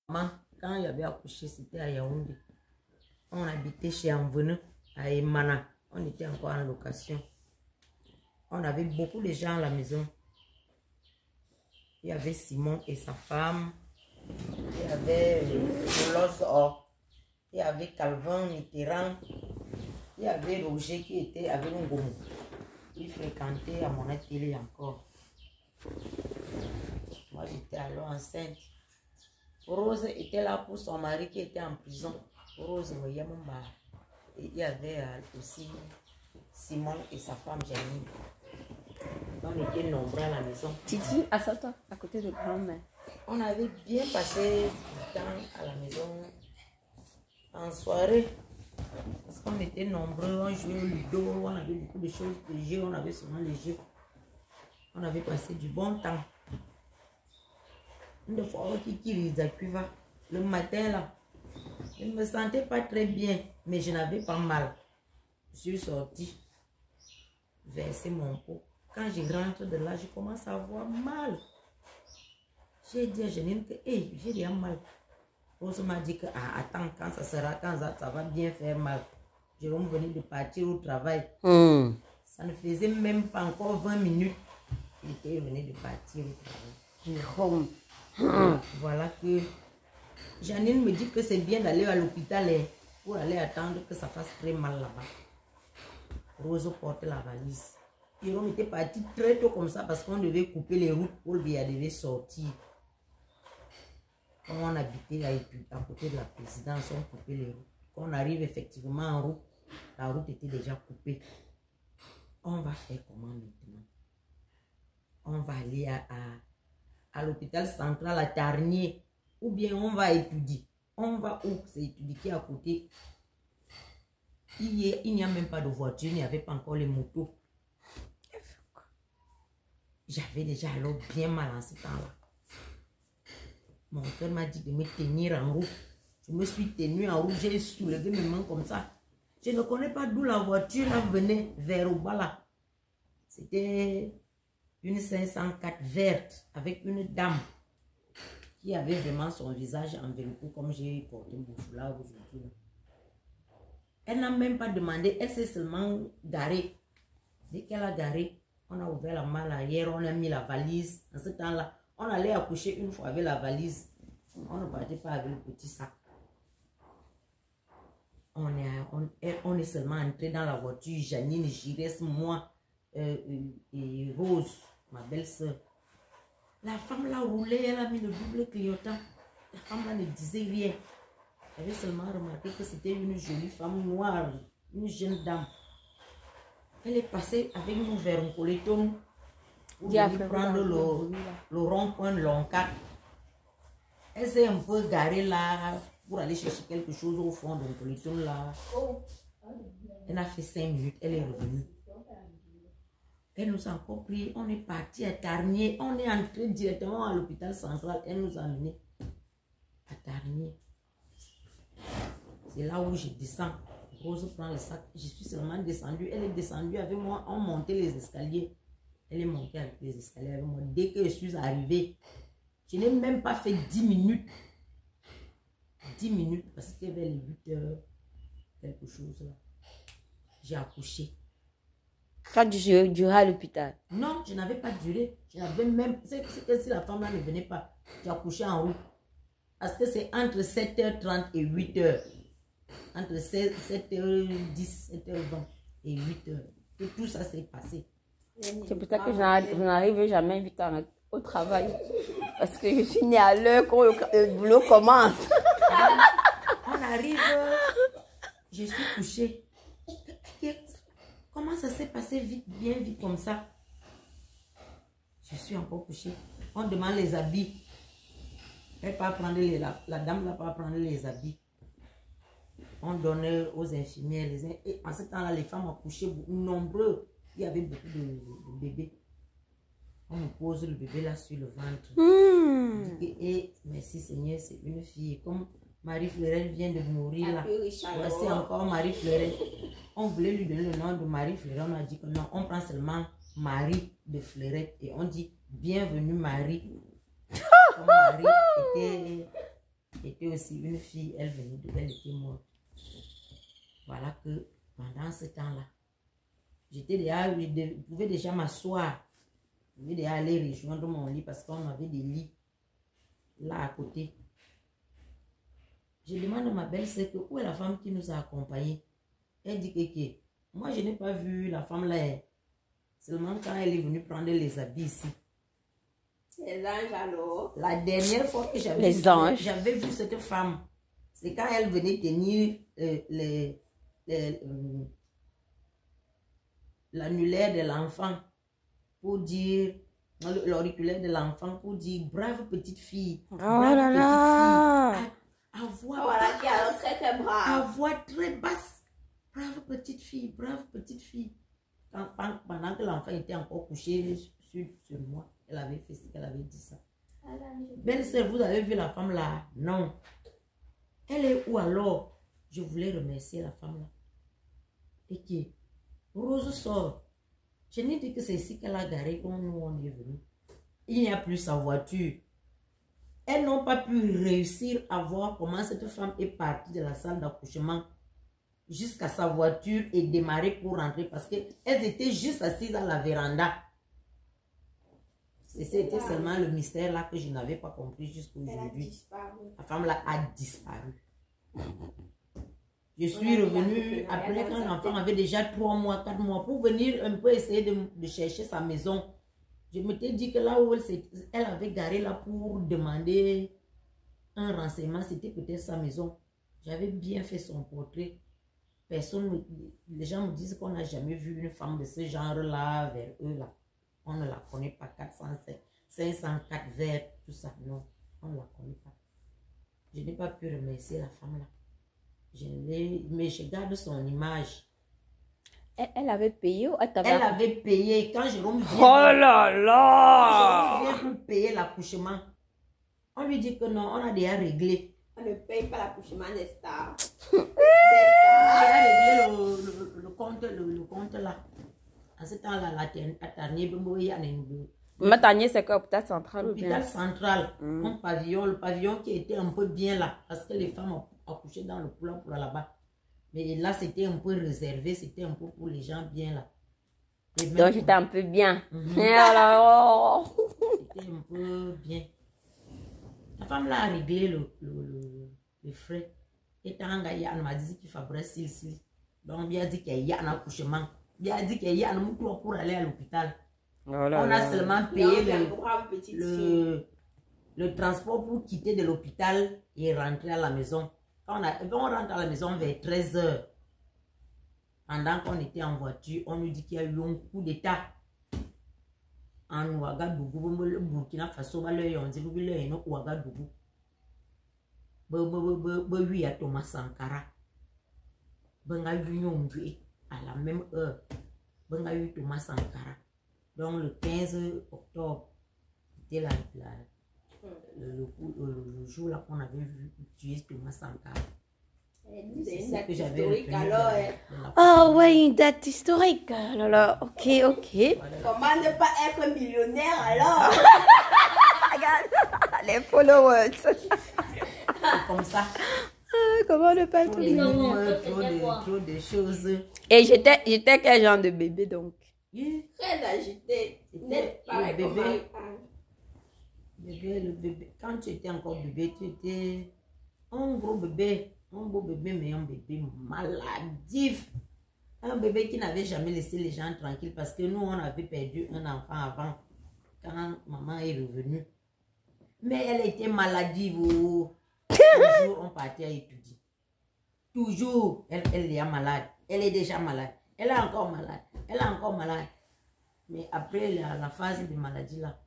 Maman, quand il y avait accouché, c'était à Yaoundé. On habitait chez Envenu, à Emana. On était encore en location. On avait beaucoup de gens à la maison. Il y avait Simon et sa femme. Il y avait Lolos, il y avait Calvin Mitterrand. Il y avait Roger qui était avec Ngomo. Il fréquentait à mon atelier encore. Moi, j'étais alors enceinte. Rose était là pour son mari qui était en prison. Rose, et il y avait aussi Simon et sa femme Janine. On était nombreux à la maison. Titi, assois-toi à côté de grand-mère. On avait bien passé du temps à la maison en soirée. Parce qu'on était nombreux, on jouait au ludo, on avait beaucoup de choses, de jeux, on avait souvent les jeux. On avait passé du bon temps. Une fois qui va le matin là, je ne me sentais pas très bien, mais je n'avais pas mal. Je suis sortie, verser mon pot. Quand je rentre de là, je commence à avoir mal. J'ai dit à Janine que hey, j'ai déjà mal. Rose m'a dit que ah, attends, quand ça sera, quand ça va bien faire mal. Jérôme venait de partir au travail. Ça ne faisait même pas encore 20 minutes. Il venait de partir au travail. Jérôme. Voilà que Janine me dit que c'est bien d'aller à l'hôpital pour aller attendre que ça fasse très mal là-bas. Rose portait la valise. Jérôme était parti très tôt comme ça parce qu'on devait couper les routes pour lui devait sortir. Quand on habitait à côté de la présidence, on coupait les routes. Quand on arrive effectivement en route, la route était déjà coupée. On va faire comment maintenant? On va aller à l'hôpital central à Tarnier, ou bien on va étudier. On va où? C'est étudier qui est à côté. Il n'y a même pas de voiture, il n'y avait pas encore les motos. J'avais déjà alors bien mal en ce temps-là. Mon frère m'a dit de me tenir en route. Je me suis tenue en route, j'ai soulevé mes mains comme ça. Je ne connais pas d'où la voiture là venait vers Obala. C'était une 504 verte avec une dame qui avait vraiment son visage enveloppé comme j'ai porté mon foulard aujourd'hui. Elle n'a même pas demandé, elle s'est seulement garée. Dès qu'elle a garé, on a ouvert la malle arrière, on a mis la valise. En ce temps-là, on allait accoucher une fois avec la valise. On ne partait pas avec le petit sac. On est seulement entré dans la voiture. Janine, Giresse, moi et Rose, ma belle-sœur. La femme là roulait, elle a mis le double clignotant. La femme là ne disait rien. J'avais seulement remarqué que c'était une jolie femme noire, une jeune dame. Elle est passée avec nous vers un colleton pour venir prendre le rond-point Loncat. Elle s'est un peu garée là pour aller chercher quelque chose au fond d'un colleton là. Elle a fait 5 minutes, elle est revenue. Elle nous a encore pris, on est parti à Tarnier, on est entré directement à l'hôpital central, elle nous a amenés à Tarnier. C'est là où je descends. Rose prend le sac, je suis seulement descendue, elle est descendue avec moi, on montait les escaliers. Elle est montée avec les escaliers avec moi. Dès que je suis arrivée, je n'ai même pas fait 10 minutes. 10 minutes parce qu'il y avait les 8 heures, quelque chose là. J'ai accouché. Quand tu durais à l'hôpital? Non, je n'avais pas duré. Je n'avais même... C'est que si la femme là ne venait pas, j'ai accouché en route. Parce que c'est entre 7h30 et 8h. Entre 7h10, 7h20 et 8h. Que tout ça s'est passé. C'est pour ça que je n'arrive jamais vite au travail. Parce que je suis née à l'heure quand le boulot commence. On arrive, je suis couchée. Comment ça s'est passé vite, bien vite comme ça? Je suis encore couchée. On demande les habits. Elle part prendre la dame là part prendre les habits. On donne aux infirmières. Et en ce temps-là, les femmes accouchaient nombreux. Il y avait beaucoup de bébés. On me pose le bébé là sur le ventre. Et merci Seigneur, c'est une fille. Comme Marie-Fleurette vient de mourir là. Voici encore Marie-Fleurette. On voulait lui donner le nom de Marie-Fleurette. On a dit que non, on prend seulement Marie de Fleurette. Et on dit bienvenue Marie. Comme Marie qui était aussi une fille, elle venait de, elle était morte. Voilà que pendant ce temps-là, j'étais déjà, je pouvais déjà m'asseoir. Je pouvais déjà aller rejoindre mon lit parce qu'on avait des lits là à côté. Je demande à ma belle-sœur que où est la femme qui nous a accompagnés. Elle dit que moi je n'ai pas vu la femme là. Seulement quand elle est venue prendre les habits ici. Les anges alors. La dernière fois que j'avais vu cette femme, c'est quand elle venait tenir l'annulaire de l'enfant pour dire, l'auriculaire de l'enfant pour dire brave petite fille. Oh Brave là là. petite fille. À voix Voilà qui est très très à brave. voix très basse. Brave petite fille, brave petite fille. Pendant que l'enfant était encore couché sur moi, elle avait fait ce qu'elle avait dit ça. Belle-sœur, vous avez vu la femme là? Non. Elle est où alors? Je voulais remercier la femme là. Et qui? Rose sort. Je n'ai dit que c'est ici qu'elle a garé quand nous on est venu. Il n'y a plus sa voiture. Elles n'ont pas pu réussir à voir comment cette femme est partie de la salle d'accouchement jusqu'à sa voiture et démarrer pour rentrer parce qu'elles étaient juste assises à la véranda. C'était seulement le mystère là que je n'avais pas compris jusqu'à aujourd'hui. La femme là a disparu. Je suis revenue après quand l'enfant avait déjà 3 mois, 4 mois pour venir un peu essayer de chercher sa maison. Je m'étais dit que là où elle avait garé là pour demander un renseignement, c'était peut-être sa maison. J'avais bien fait son portrait. Les gens me disent qu'on n'a jamais vu une femme de ce genre-là vers eux là. On ne la connaît pas, 405, 504 vers, tout ça. Non, on ne la connaît pas. Je n'ai pas pu remercier la femme là. Mais je garde son image. Elle avait payé ou elle avait payé quand Jérôme vient. Oh là là! Quand Jérôme vient pour payer l'accouchement. On lui dit que non, on a déjà réglé. On ne paye pas l'accouchement des stars. On a réglé le compte là. À ce temps-là, la dernière, Ma tanière, c'est quoi, hôpital central ou bien? Hôpital central, un pavillon, le pavillon qui était un peu bien là, parce que les femmes ont accouché dans le plan pour là-bas. Mais là, c'était un peu réservé, c'était un peu pour les gens bien là. Donc, j'étais un peu bien. C'était un peu bien. La femme là a réglé le frais. Et tant qu'elle m'a dit qu'il faudrait s'il. Donc, il a dit qu'il y a un accouchement. Il a dit qu'il y a un tour pour aller à l'hôpital. Oh là on a là. seulement payé le transport pour quitter de l'hôpital et rentrer à la maison. Quand on rentre à la maison vers 13 h. Pendant qu'on était en voiture, on nous dit qu'il y a eu un coup d'état. En Ouagadougou, le Burkina Faso, on dit que le Ouagadougou. Oui, à Thomas Sankara. Ben a eu à la même heure. Ben a eu Thomas Sankara. Donc le 15 octobre, c'était le jour là qu'on avait vu tuer Thomas Sankara. C'est une date historique alors. Ah ouais, une date historique. Oh là, ok, ok. Comment ne pas être millionnaire alors? Regarde, les followers. Comme ça. Comment ne pas être millionnaire? Trop de choses. Et j'étais quel genre de bébé donc? Très agité. Le bébé. Quand tu étais encore bébé, tu étais un gros bébé. Un beau bébé, mais un bébé maladif. Un bébé qui n'avait jamais laissé les gens tranquilles parce que nous, on avait perdu un enfant avant, quand maman est revenue. Mais elle était maladive. Toujours, on partait à étudier. Toujours, elle est malade. Elle est déjà malade. Elle est encore malade. Elle est encore malade. Mais après la phase de maladie là,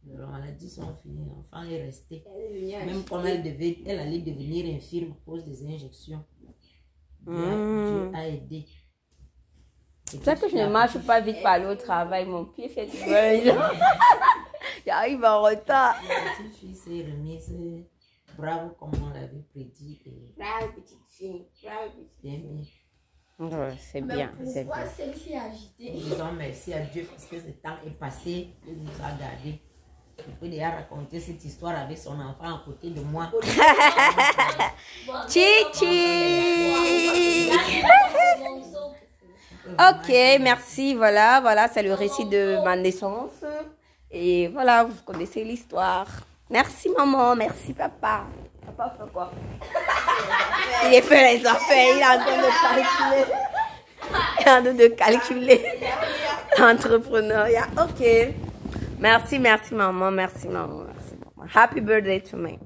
les maladies sont finies. L'enfant est resté. Même comme elle allait devenir infirme à cause des injections. Dieu a aidé. C'est ça que je ne marche pas vite pour aller au travail. Mon pied fait du bruit. J'arrive en retard. La petite fille s'est remise bravo comme on l'avait prédit. Brave petite fille. Brave petite fille. Ouais, c'est bien, c'est bien. Pourquoi celle-ci est agitée? Nous disons merci à Dieu parce que ce temps est passé. Il nous a gardés. Je peux déjà raconter cette histoire avec son enfant à côté de moi. Chichi. Ok, merci. Voilà, voilà, c'est le récit de ma naissance. Et voilà, vous connaissez l'histoire. Merci maman, merci papa. Papa fait quoi? Il fait les affaires, il est en train de calculer. Entrepreneuriat, ok. Merci, merci maman, merci maman, merci maman. Happy birthday to me.